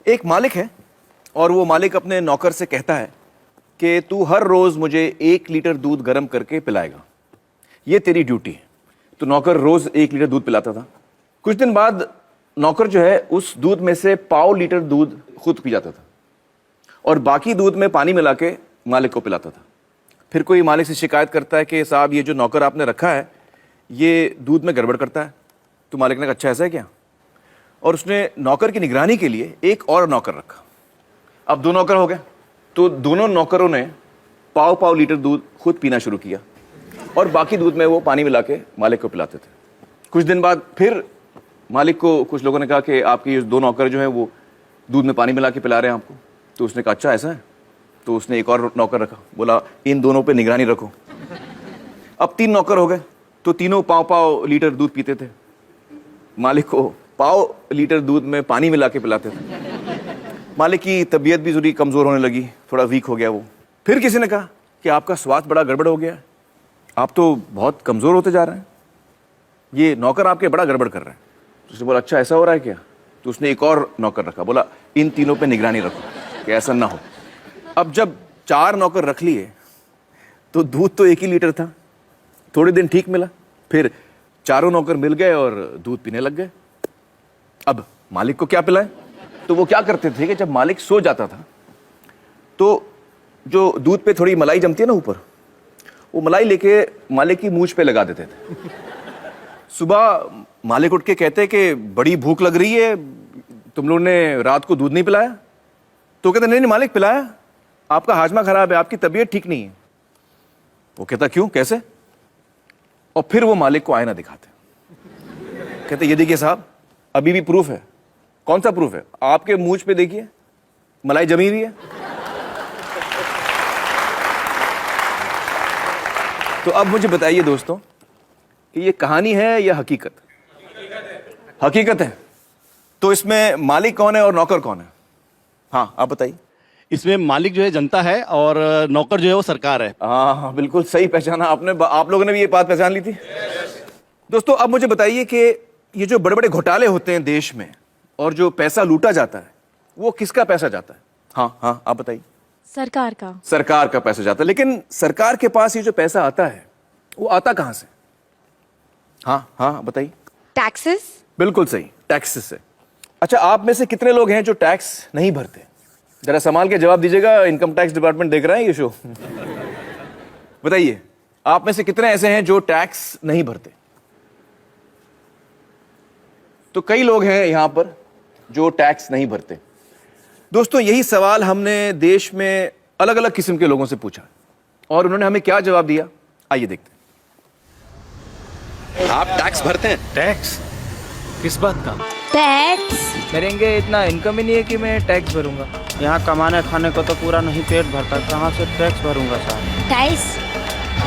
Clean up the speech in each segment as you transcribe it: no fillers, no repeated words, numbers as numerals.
एक मालिक है और वो मालिक अपने नौकर से कहता है कि तू हर रोज मुझे 1 लीटर दूध गर्म करके पिलाएगा, ये तेरी ड्यूटी है। तो नौकर रोज 1 लीटर दूध पिलाता था। कुछ दिन बाद नौकर जो है उस दूध में से 1/4 लीटर दूध खुद पी जाता था और बाकी दूध में पानी मिला के मालिक को पिलाता था। फिर कोई मालिक से शिकायत करता है कि साहब ये जो नौकर आपने रखा है ये दूध में गड़बड़ करता है। तो मालिक ने कहा अच्छा ऐसा है क्या, और उसने नौकर की निगरानी के लिए एक और नौकर रखा। अब 2 नौकर हो गए, तो दोनों नौकरों ने 1/4 लीटर दूध खुद पीना शुरू किया और बाकी दूध में वो पानी मिला के मालिक को पिलाते थे। कुछ दिन बाद फिर मालिक को कुछ लोगों ने कहा कि आपके ये 2 नौकर जो हैं वो दूध में पानी मिला के पिला रहे हैं आपको। तो उसने कहा अच्छा ऐसा है। तो उसने एक और नौकर रखा, बोला इन दोनों पे निगरानी रखो। अब 3 नौकर हो गए, तो तीनों 1/4 लीटर दूध पीते थे, मालिक को 1/4 लीटर दूध में पानी मिला के पिलाते थे। मालिक की तबीयत भी थोड़ी कमज़ोर होने लगी, थोड़ा वीक हो गया वो। फिर किसी ने कहा कि आपका स्वास्थ्य बड़ा गड़बड़ हो गया है, आप तो बहुत कमज़ोर होते जा रहे हैं, ये नौकर आपके बड़ा गड़बड़ कर रहे हैं। तो उसने बोला अच्छा ऐसा हो रहा है क्या। तो उसने एक और नौकर रखा, बोला इन तीनों पे निगरानी रखो कि ऐसा ना हो। अब जब 4 नौकर रख लिए तो दूध तो 1 ही लीटर था। थोड़े दिन ठीक मिला, फिर चारों नौकर मिल गए और दूध पीने लग गए। अब मालिक को क्या पिलाएं। तो वो क्या करते थे कि जब मालिक सो जाता था तो जो दूध पे थोड़ी मलाई जमती है ना ऊपर, वो मलाई लेके मालिक की मूंछ पे लगा देते थे। सुबह मालिक उठ के कहते कि बड़ी भूख लग रही है, तुम लोगों ने रात को दूध नहीं पिलाया। तो कहते नहीं नहीं मालिक पिलाया, आपका हाजमा खराब है, आपकी तबीयत ठीक नहीं है। वो कहता क्यों कैसे। और फिर वो मालिक को आईना दिखाते, कहते ये देखिए साहब अभी भी प्रूफ है। कौन सा प्रूफ है। आपके मूंछ पे देखिए मलाई जमी हुई है। तो अब मुझे बताइए दोस्तों कि ये कहानी है या हकीकत। हकीकत है। तो इसमें मालिक कौन है और नौकर कौन है। हाँ आप बताइए। इसमें मालिक जो है जनता है और नौकर जो है वो सरकार है। हाँ बिल्कुल सही पहचाना आपने। आप लोगों ने भी ये बात पहचान ली थी। दोस्तों अब मुझे बताइए कि ये जो बड़े बड़े घोटाले होते हैं देश में और जो पैसा लूटा जाता है वो किसका पैसा जाता है। हाँ हाँ आप बताइए। सरकार का। सरकार का पैसा जाता है। लेकिन सरकार के पास ये जो पैसा आता है वो आता कहां से। हाँ हाँ बताइए। टैक्सेस। बिल्कुल सही, टैक्सेस से। अच्छा आप में से कितने लोग हैं जो टैक्स नहीं भरते। जरा संभाल के जवाब दीजिएगा, इनकम टैक्स डिपार्टमेंट देख रहा है ये शो। बताइए आप में से कितने ऐसे हैं जो टैक्स नहीं भरते। तो कई लोग हैं यहां पर जो टैक्स नहीं भरते। दोस्तों यही सवाल हमने देश में अलग अलग किस्म के लोगों से पूछा और उन्होंने हमें क्या जवाब दिया, आइए देखते हैं। आप टैक्स भरते हैं। टैक्स किस बात का। टैक्स मेरे इतना इनकम ही नहीं है कि मैं टैक्स भरूंगा। यहाँ कमाने खाने को तो पूरा नहीं पेट भरता, कहाँ से टैक्स भरूंगा साहब। टैक्स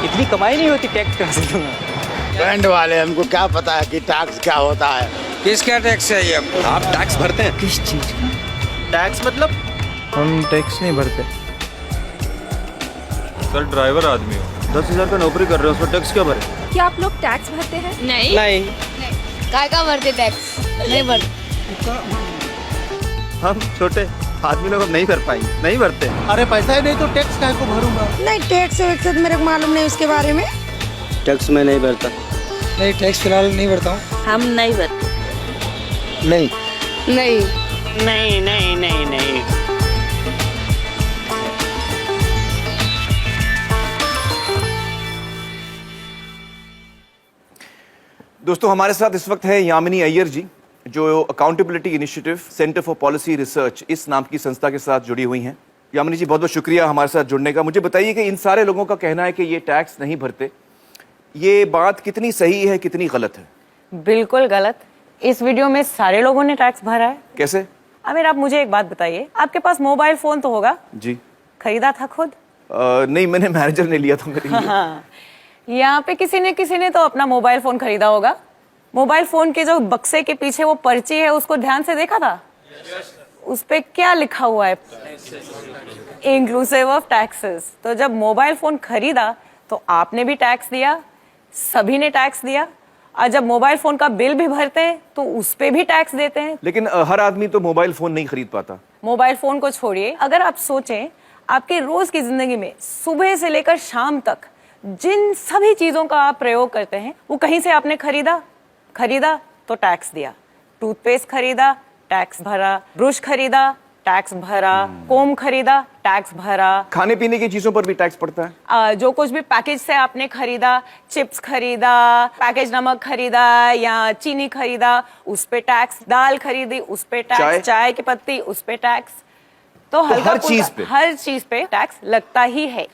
इतनी कमाई नहीं होती टैक्स कहाँ से दूंगा। बैंड वाले हमको क्या पता है कि टैक्स क्या होता है। किसका टैक्स चाहिए आपको। आप टैक्स भरते हैं। किस चीज का टैक्स मतलब हम टैक्स नहीं भरते। सर ड्राइवर आदमी हो, 10,000 का नौकरी कर रहे हो, उसमें टैक्स क्या भरे। क्या आप लोग टैक्स भरते हैं। नहीं नहीं काय का भरते टैक्स नहीं भरते। हम छोटे आदमी लोग नहीं भर पाएंगे, नहीं भरते। अरे पैसा ही नहीं तो टैक्स काहे को भरूंगा। नहीं टैक्स वैक्स मेरे को मालूम नहीं उसके बारे में। टैक्स में नहीं भरता। नहीं टैक्स फिलहाल नहीं भरता हूँ। हम नहीं भरते। नहीं नहीं नहीं नहीं नहीं नहीं। दोस्तों हमारे साथ इस वक्त है यामिनी अय्यर जी, जो accountability initiative centre for policy research इस नाम की संस्था के साथ जुड़ी हुई हैं। यामिनी जी बहुत बहुत शुक्रिया हमारे साथ जुड़ने का। मुझे बताइए कि इन सारे लोगों का कहना है कि ये टैक्स नहीं भरते, ये बात कितनी सही है कितनी गलत है। बिल्कुल गलत। इस वीडियो में सारे लोगों ने टैक्स भरा है। कैसे। आमिर आप मुझे एक बात बताइए, आपके पास मोबाइल फोन तो होगा। जी। खरीदा था खुद। नहीं मैंने मैनेजर ने लिया था मेरे लिए। हाँ। यहाँ पे किसी ने तो अपना मोबाइल फोन खरीदा होगा। मोबाइल फोन के जो बक्से के पीछे वो पर्ची है उसको ध्यान से देखा था। उस पे क्या लिखा हुआ है, इंक्लूसिव ऑफ टैक्सेस। तो जब मोबाइल फोन खरीदा तो आपने भी टैक्स दिया, सभी ने टैक्स दिया। और जब मोबाइल फोन का बिल भी भरते हैं तो उस पे भी टैक्स देते हैं। लेकिन हर आदमी तो मोबाइल फोन नहीं खरीद पाता। मोबाइल फोन को छोड़िए, अगर आप सोचें आपके रोज की जिंदगी में सुबह से लेकर शाम तक जिन सभी चीजों का आप प्रयोग करते हैं वो कहीं से आपने खरीदा तो टैक्स दिया। टूथपेस्ट खरीदा, टैक्स भरा। ब्रश खरीदा, टैक्स भरा। कोम खरीदा, टैक्स भरा। खाने पीने की चीजों पर भी टैक्स पड़ता है। जो कुछ भी पैकेज से आपने खरीदा, चिप्स खरीदा, पैकेज नमक खरीदा या चीनी खरीदा, उस पे टैक्स। दाल खरीदी, उस पे टैक्स। चाय की पत्ती, उस पे टैक्स। तो हर चीज पे टैक्स लगता ही है।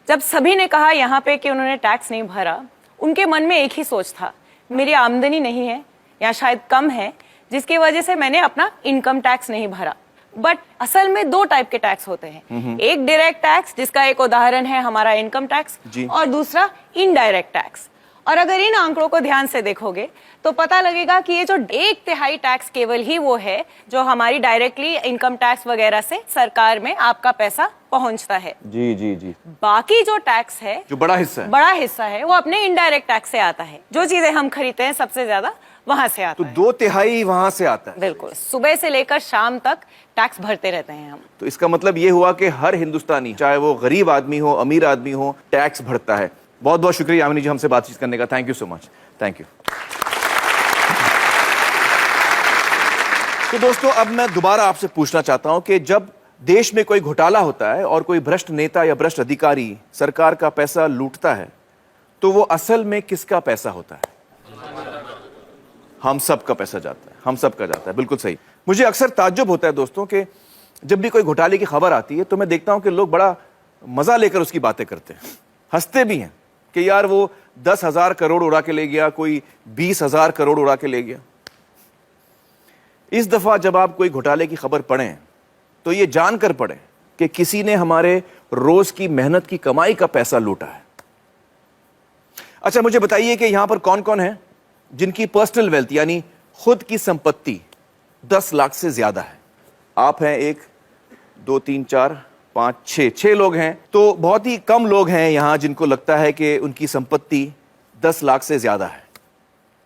जब सभी ने कहा यहाँ पे कि उन्होंने टैक्स नहीं भरा, उनके मन में एक ही सोच था, मेरी आमदनी नहीं है या शायद कम है, जिसकी वजह से मैंने अपना इनकम टैक्स नहीं भरा। बट असल में दो टाइप के टैक्स होते हैं, एक डायरेक्ट टैक्स जिसका एक उदाहरण है हमारा इनकम टैक्स, और दूसरा इनडायरेक्ट टैक्स। और अगर इन आंकड़ों को ध्यान से देखोगे तो पता लगेगा कि ये जो 1/3 टैक्स केवल ही वो है जो हमारी डायरेक्टली इनकम टैक्स वगैरह से सरकार में आपका पैसा पहुंचता है। जी जी जी। बाकी जो टैक्स है, जो बड़ा हिस्सा है वो अपने इनडायरेक्ट टैक्स से आता है। जो चीजें हम खरीदते हैं सबसे ज्यादा वहां से आता तो है। 2/3 वहां से आता है। बिल्कुल, सुबह से लेकर शाम तक टैक्स भरते रहते हैं हम। तो इसका मतलब ये हुआ कि हर हिंदुस्तानी, चाहे वो गरीब आदमी हो, अमीर आदमी हो, टैक्स भरता है। बहुत बहुत शुक्रिया यामिनी जी हमसे बातचीत करने का। Thank you so much. Thank you. तो दोस्तों, अब मैं दोबारा आपसे पूछना चाहता हूं कि जब देश में कोई घोटाला होता है और कोई भ्रष्ट नेता या भ्रष्ट अधिकारी सरकार का पैसा लूटता है, तो वो असल में किसका पैसा होता है? हम सब का पैसा जाता है, हम सब का जाता है। बिल्कुल सही। मुझे अक्सर ताज्जुब होता है दोस्तों कि जब भी कोई घोटाले की खबर आती है तो मैं देखता हूं कि लोग बड़ा मजा लेकर उसकी बातें करते हैं, हंसते भी हैं कि यार वो 10,000 करोड़ उड़ा के ले गया, कोई 20,000 करोड़ उड़ा के ले गया। इस दफा जब आप कोई घोटाले की खबर पढ़ें तो ये जानकर पढ़ें कि किसी ने हमारे रोज की मेहनत की कमाई का पैसा लूटा है। अच्छा, मुझे बताइए कि यहां पर कौन कौन है जिनकी पर्सनल वेल्थ यानी खुद की संपत्ति 10 लाख से ज्यादा है? आप हैं 1 2 3 4 5 6 लोग हैं। तो बहुत ही कम लोग हैं यहां जिनको लगता है कि उनकी संपत्ति 10 लाख से ज्यादा है।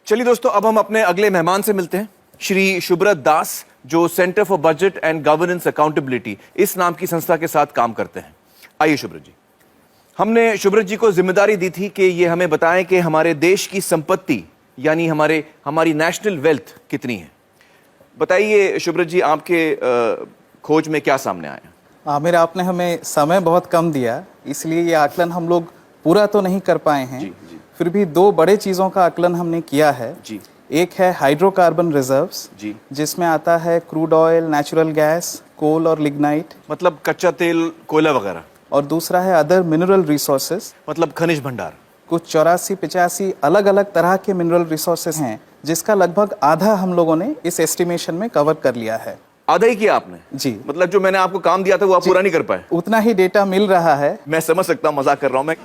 चलिए दोस्तों, अब हम अपने अगले मेहमान से मिलते हैं, श्री शुभ्रत दास, जो centre for budget and governance accountability इस नाम की संस्था के साथ काम करते हैं। आइए शुभ्रत जी। हमने शुभ्रत जी को जिम्मेदारी दी थी कि ये हमें बताएं कि हमारे देश की संपत्ति यानी हमारी नेशनल वेल्थ कितनी है। बताइए शुभ्रत जी, आपके खोज में क्या सामने आया? आमिर, आपने हमें समय बहुत कम दिया, इसलिए ये आकलन हम लोग पूरा तो नहीं कर पाए हैं। जी। फिर भी 2 बड़े चीज़ों का आकलन हमने किया है। जी। एक है हाइड्रोकार्बन रिजर्व्स, जी, जिसमें आता है क्रूड ऑयल, नेचुरल गैस, कोल और लिग्नाइट, मतलब कच्चा तेल, कोयला वगैरह। और दूसरा है अदर मिनरल रिसोर्सेज, मतलब खनिज भंडार। कुछ 84-85 अलग अलग तरह के मिनरल रिसोर्सेज हैं, जिसका लगभग आधा हम लोगों ने इस एस्टिमेशन में कवर कर लिया है। आधा ही किया आपने? जी। मतलब जो मैंने आपको काम दिया था वो आप पूरा नहीं कर पाए? उतना ही डेटा मिल रहा है। मैं समझ सकता हूं, मजाक कर रहा हूं मैं।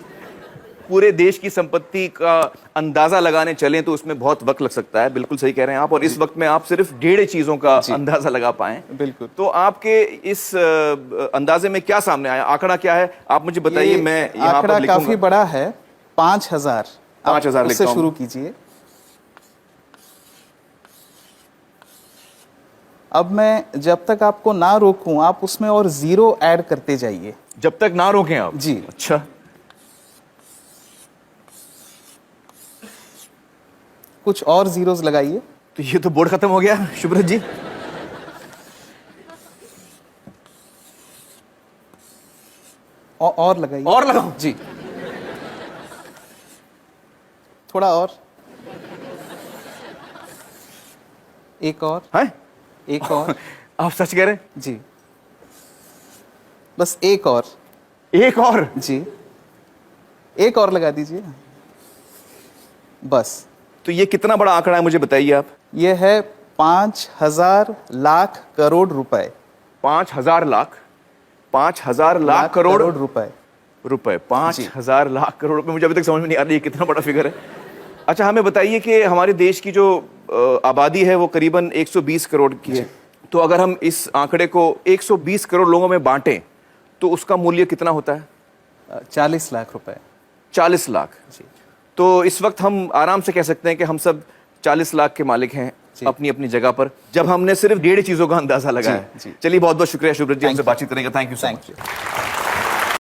पूरे देश की संपत्ति का अंदाजा लगाने चलें तो उसमें बहुत वक्त लग सकता है। बिल्कुल सही कह रहे हैं आप। और इस वक्त में आप सिर्फ 1.5 चीजों का अंदाजा लगा पाए। बिल्कुल। तो आपके इस अंदाजे में क्या सामने आया? आंकड़ा क्या है आप मुझे बताइए। मैं यहाँ पर लिखूंगा। काफी बड़ा है, 5,000। 5,000 से शुरू कीजिए। अब मैं जब तक आपको ना रोकूं आप उसमें और 0 ऐड करते जाइए। जब तक ना रोकें आप? जी। अच्छा, कुछ और जीरोस लगाइए। तो ये तो बोर्ड खत्म हो गया शुभ्रत जी। और लगाइए। और लगाओ जी, थोड़ा और, एक और है, एक और। आप सच कह रहे हैं? जी, बस एक और। एक और? जी, एक और लगा दीजिए बस। तो ये कितना बड़ा आंकड़ा है मुझे बताइए आप। ये है 5,000 लाख करोड़ रुपए। 5,000 लाख? 5,000 लाख करोड़ रुपए। 5,000 लाख करोड़ रुपए। मुझे अभी तक समझ में नहीं आ रही है कितना बड़ा फिगर है। अच्छा, हमें बताइए कि हमारे देश की जो आबादी है वो करीबन 120 करोड़ की है। तो अगर हम इस आंकड़े को 120 करोड़ लोगों में बांटें तो उसका मूल्य कितना होता है? 40 लाख रुपए। 40 लाख। जी। तो इस वक्त हम आराम से कह सकते हैं कि हम सब 40 लाख के मालिक हैं अपनी अपनी जगह पर, जब हमने सिर्फ 1.5 चीजों का अंदाजा लगाया। चलिए बहुत बहुत शुक्रिया शुभ्रत जी, हमसे बातचीत करेंगे। Thank you so much.